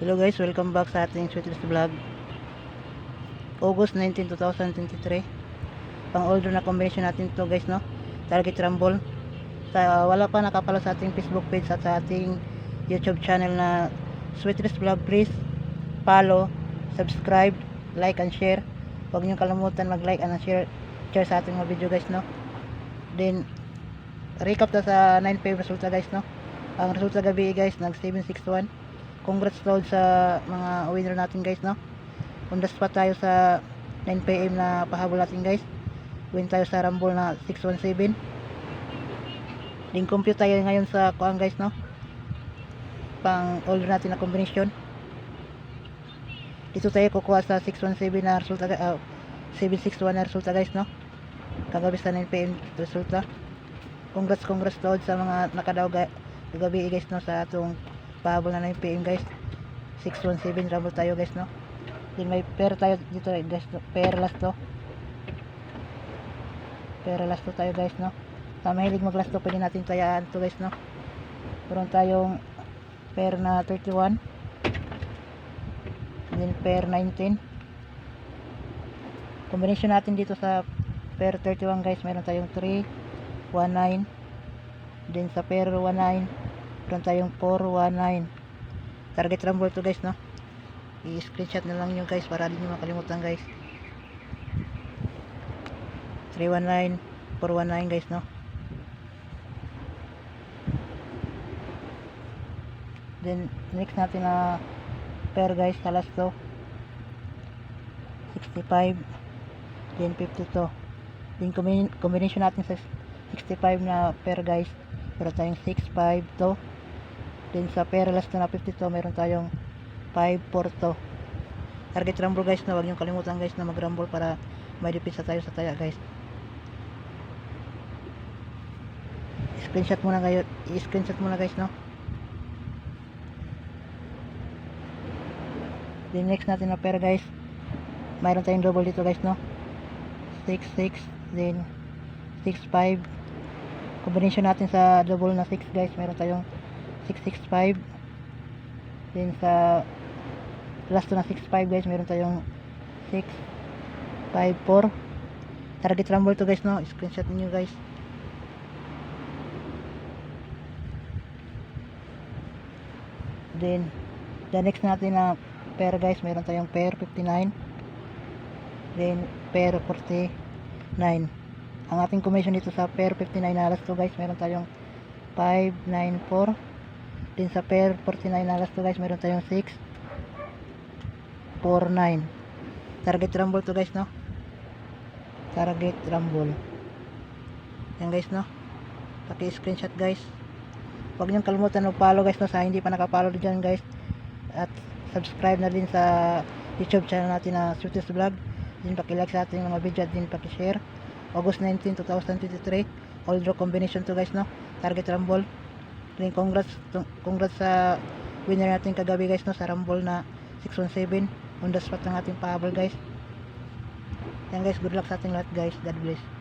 Hello guys, welcome back sa ating Sweetest Vlog. August 19, 2023. Pang order na combination natin to guys, no? Target Rumble. Wala pa nakapalo sa ating Facebook page at sa ating YouTube channel na Sweetest Vlog, please follow, subscribe, like and share. Huwag niyo kalimutan mag-like and share sa ating mga video guys, no? Then recap ta sa 9 PM resulta guys, no? Ang resulta gabi guys, nag 761. Congrats load sa mga winner natin guys, no? On the spot tayo sa 9 PM na pahabol natin guys. Win tayo sa Rumble na 617. Din compute tayo ngayon sa kuang guys, no? Pang order natin na combination. Dito tayo kukuha sa 617 na resulta, 761 na resulta guys, no? Kagabi sa 9 PM resulta. Congrats load sa mga nakadaw gabi guys, no? Sa atong pahabol na 9 PM guys. 617 Rumble tayo guys, no? Then may pair tayo dito guys, no? Pair last to tayo guys, no? Sa mahilig mag last to pwede natin tayaan to guys, no? Meron tayong pair na 31, then pair 19. Combination natin dito sa pair 31 guys, meron tayong 3 19, then sa pair 19 meron tayong 419. Target Rumble to guys, no? I-screenshot na lang nyo guys para hindi nyo makalimutan guys. 319 419 guys, no? Then next natin na pair guys, sa last to 65, then 52. Then combination natin sa 65 na pair guys, meron tayong 652. Then sa pair last na 52 meron tayong 542. Target Rumble guys, na huwag niyong kalimutan guys na mag-rumble para may dipit sa tayo sa taya guys. I-screenshot muna guys, no? Then next natin na pair guys, mayroon tayong double dito guys, no? 66, then 65. Combination natin sa double na 6 guys, meron tayong 665. Then sa last na 65 guys, meron tayong 654. Target Rumble to guys, no? Screenshot niyo guys. Then the next natin na pair guys, meron tayong pair 59, then pair 49. Ang ating combination dito sa pair 59 na last to guys, meron tayong 594. Din sa pair 49 na last to guys, meron tayong 649. Target Rumble to guys, no? Target Rumble. Yan guys, no? Paki-screenshot guys. Huwag niyong kalimutan mag-follow guys, no? Sa hindi pa nakapollow dyan guys. At subscribe na din sa YouTube channel natin na Sweetest Vlog. Din paki-like sa ating mga video at din paki-share. August 19, 2023. All draw combination to guys, no? Target Rumble. Then congrats sa winner natin kagabi guys, no? Sa Rumble na 617. On the spot ng ating pahabol guys. Yan guys, good luck sa ating lahat guys. God bless.